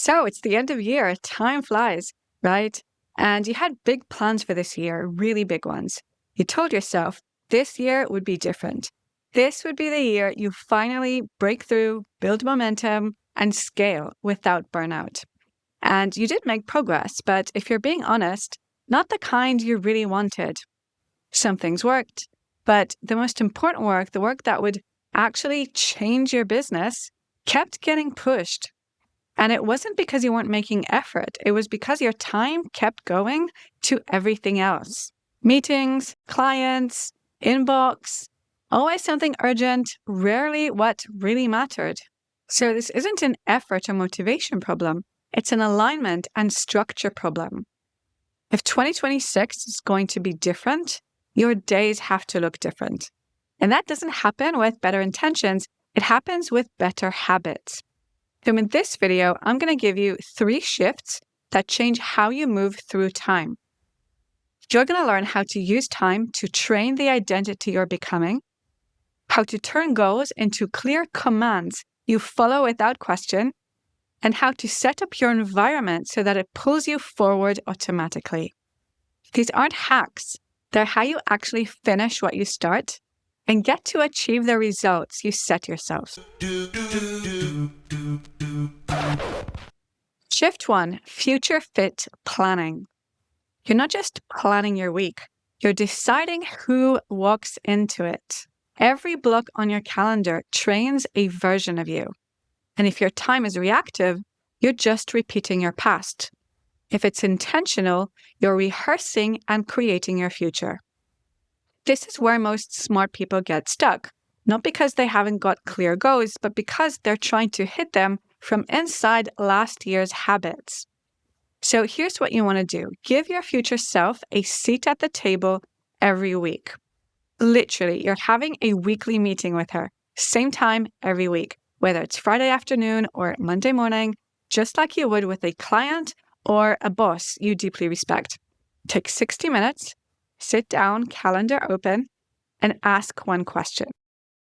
So it's the end of year. Time flies, right? And you had big plans for this year, really big ones. You told yourself this year would be different. This would be the year you finally break through, build momentum, and scale without burnout. And you did make progress, but if you're being honest, not the kind you really wanted. Some things worked, but the most important work, the work that would actually change your business, kept getting pushed. And it wasn't because you weren't making effort. It was because your time kept going to everything else. Meetings, clients, inbox, always something urgent, rarely what really mattered. So this isn't an effort or motivation problem. It's an alignment and structure problem. If 2026 is going to be different, your days have to look different. And that doesn't happen with better intentions. It happens with better habits. So in this video, I'm going to give you 3 shifts that change how you move through time. You're going to learn how to use time to train the identity you're becoming, how to turn goals into clear commands you follow without question, and how to set up your environment so that it pulls you forward automatically. These aren't hacks. They're how you actually finish what you start and get to achieve the results you set yourself. Shift 1, Future Fit Planning. You're not just planning your week, you're deciding who walks into it. Every block on your calendar trains a version of you. And if your time is reactive, you're just repeating your past. If it's intentional, you're rehearsing and creating your future. This is where most smart people get stuck, not because they haven't got clear goals, but because they're trying to hit them from inside last year's habits. So here's what you want to do. Give your future self a seat at the table every week. Literally, you're having a weekly meeting with her, same time every week, whether it's Friday afternoon or Monday morning, just like you would with a client or a boss you deeply respect. Take 60 minutes, sit down, calendar open, and ask one question.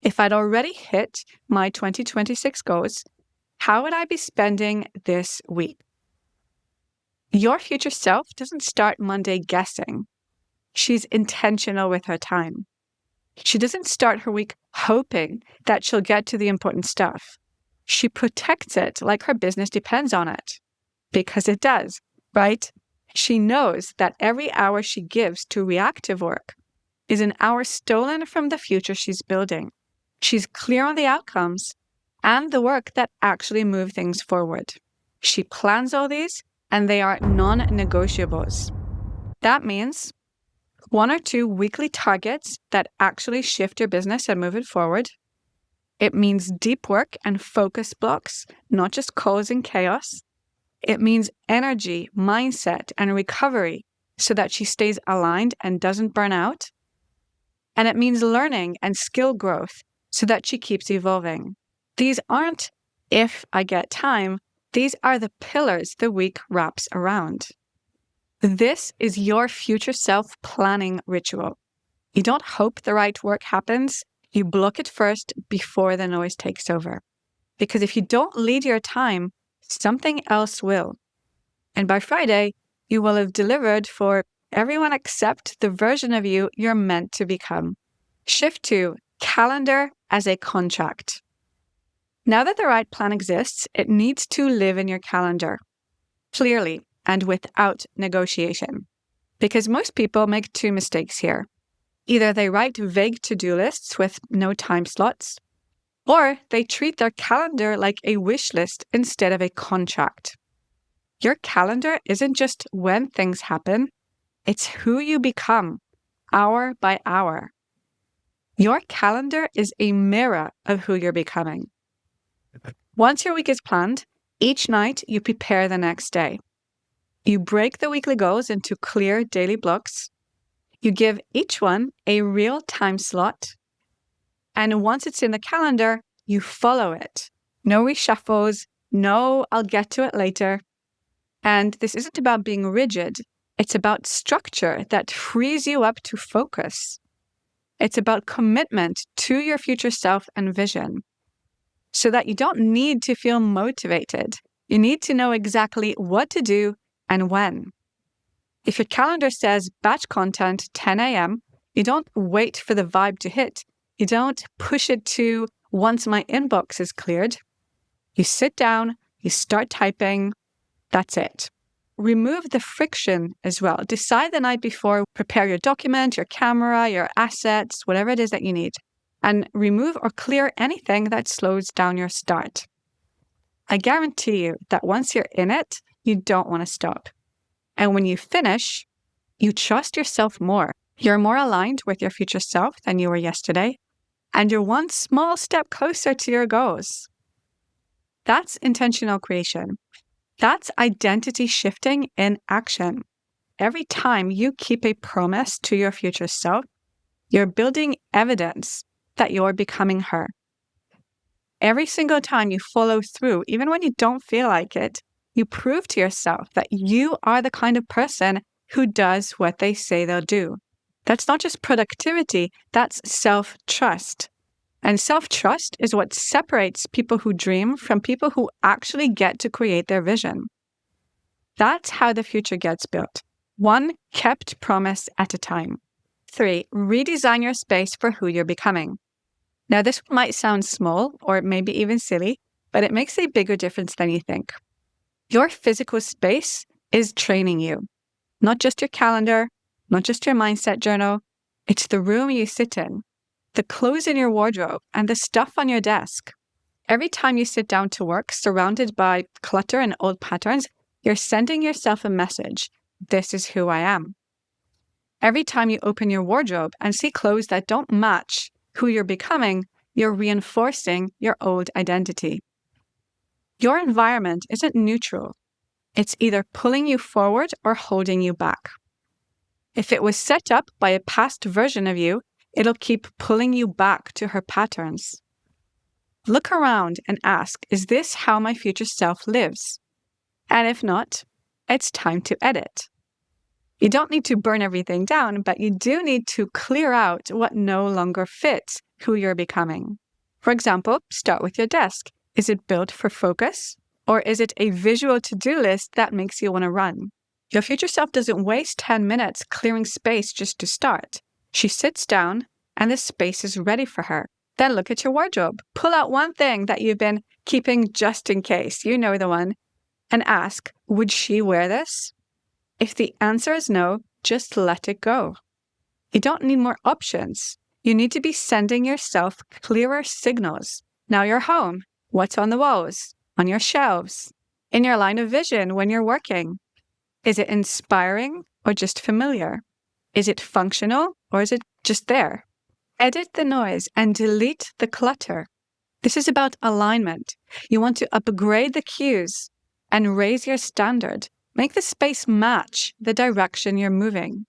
If I'd already hit my 2026 goals, how would I be spending this week? Your future self doesn't start Monday guessing. She's intentional with her time. She doesn't start her week hoping that she'll get to the important stuff. She protects it like her business depends on it. Because it does, right? She knows that every hour she gives to reactive work is an hour stolen from the future she's building. She's clear on the outcomes and the work that actually move things forward. She plans all these, and they are non-negotiables. That means 1 or 2 weekly targets that actually shift your business and move it forward. It means deep work and focus blocks, not just calls and chaos. It means energy, mindset, and recovery so that she stays aligned and doesn't burn out. And it means learning and skill growth so that she keeps evolving. These aren't if I get time. These are the pillars the week wraps around. This is your future self-planning ritual. You don't hope the right work happens. You block it first before the noise takes over. Because if you don't lead your time, something else will. And by Friday, you will have delivered for everyone except the version of you you're meant to become. Shift 2, Calendar as a contract. Now that the right plan exists, it needs to live in your calendar, clearly and without negotiation. Because most people make 2 mistakes here. Either they write vague to-do lists with no time slots, or they treat their calendar like a wish list instead of a contract. Your calendar isn't just when things happen, it's who you become, hour by hour. Your calendar is a mirror of who you're becoming. Once your week is planned, each night you prepare the next day. You break the weekly goals into clear daily blocks. You give each one a real time slot. And once it's in the calendar, you follow it. No reshuffles, no I'll get to it later. And this isn't about being rigid. It's about structure that frees you up to focus. It's about commitment to your future self and vision, so that you don't need to feel motivated. You need to know exactly what to do and when. If your calendar says batch content 10 a.m., you don't wait for the vibe to hit. You don't push it to once my inbox is cleared. You sit down, you start typing. That's it. Remove the friction as well. Decide the night before, prepare your document, your camera, your assets, whatever it is that you need, and remove or clear anything that slows down your start. I guarantee you that once you're in it, you don't want to stop. And when you finish, you trust yourself more. You're more aligned with your future self than you were yesterday, and you're one small step closer to your goals. That's intentional creation. That's identity shifting in action. Every time you keep a promise to your future self, you're building evidence that you're becoming her. Every single time you follow through, even when you don't feel like it, you prove to yourself that you are the kind of person who does what they say they'll do. That's not just productivity, that's self-trust. And self-trust is what separates people who dream from people who actually get to create their vision. That's how the future gets built, one kept promise at a time. 3, redesign your space for who you're becoming. Now, this might sound small or maybe even silly, but it makes a bigger difference than you think. Your physical space is training you, not just your calendar, not just your mindset journal. It's the room you sit in, the clothes in your wardrobe, and the stuff on your desk. Every time you sit down to work, surrounded by clutter and old patterns, you're sending yourself a message. This is who I am. Every time you open your wardrobe and see clothes that don't match who you're becoming, you're reinforcing your old identity. Your environment isn't neutral. It's either pulling you forward or holding you back. If it was set up by a past version of you, it'll keep pulling you back to her patterns. Look around and ask, is this how my future self lives? And if not, it's time to edit. You don't need to burn everything down, but you do need to clear out what no longer fits who you're becoming. For example, start with your desk. Is it built for focus? Or is it a visual to-do list that makes you want to run? Your future self doesn't waste 10 minutes clearing space just to start. She sits down and the space is ready for her. Then look at your wardrobe. Pull out one thing that you've been keeping just in case. You know the one. And ask, would she wear this? If the answer is no, just let it go. You don't need more options. You need to be sending yourself clearer signals. Now you're home. What's on the walls? On your shelves? In your line of vision when you're working? Is it inspiring or just familiar? Is it functional or is it just there? Edit the noise and delete the clutter. This is about alignment. You want to upgrade the cues and raise your standard. Make the space match the direction you're moving.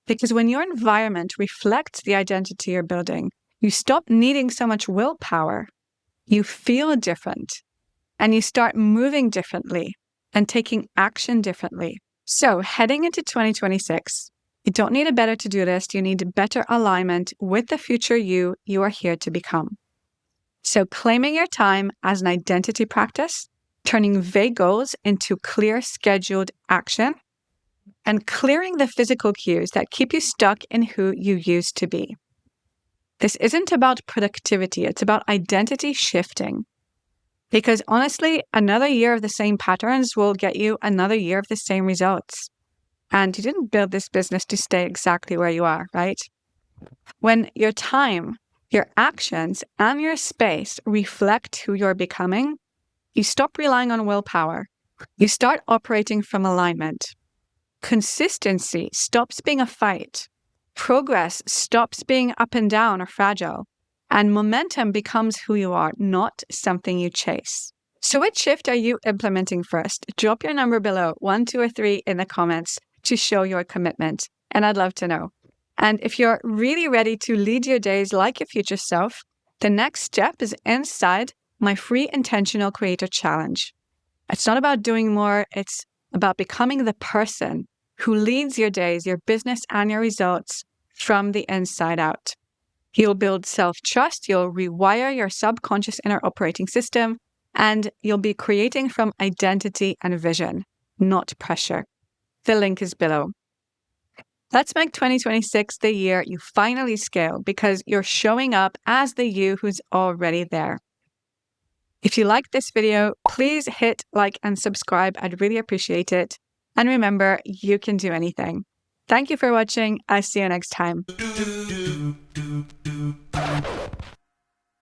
Because when your environment reflects the identity you're building, you stop needing so much willpower. You feel different, and you start moving differently and taking action differently. So heading into 2026, you don't need a better to-do list. You need better alignment with the future you are here to become. So claiming your time as an identity practice, turning vague goals into clear, scheduled action, and clearing the physical cues that keep you stuck in who you used to be. This isn't about productivity, it's about identity shifting. Because honestly, another year of the same patterns will get you another year of the same results. And you didn't build this business to stay exactly where you are, right? When your time, your actions, and your space reflect who you're becoming, you stop relying on willpower. You start operating from alignment. Consistency stops being a fight. Progress stops being up and down or fragile. And momentum becomes who you are, not something you chase. So which shift are you implementing first? Drop your number below, 1, 2, or 3 in the comments to show your commitment. And I'd love to know. And if you're really ready to lead your days like your future self, the next step is inside my free Intentional Creator Challenge. It's not about doing more, it's about becoming the person who leads your days, your business, and your results from the inside out. You'll build self-trust, you'll rewire your subconscious inner operating system, And you'll be creating from identity and vision, not pressure. The link is below. Let's make 2026 the year you finally scale because you're showing up as the you who's already there. If you liked this video, please hit like and subscribe. I'd really appreciate it. And remember, you can do anything. Thank you for watching. I'll see you next time.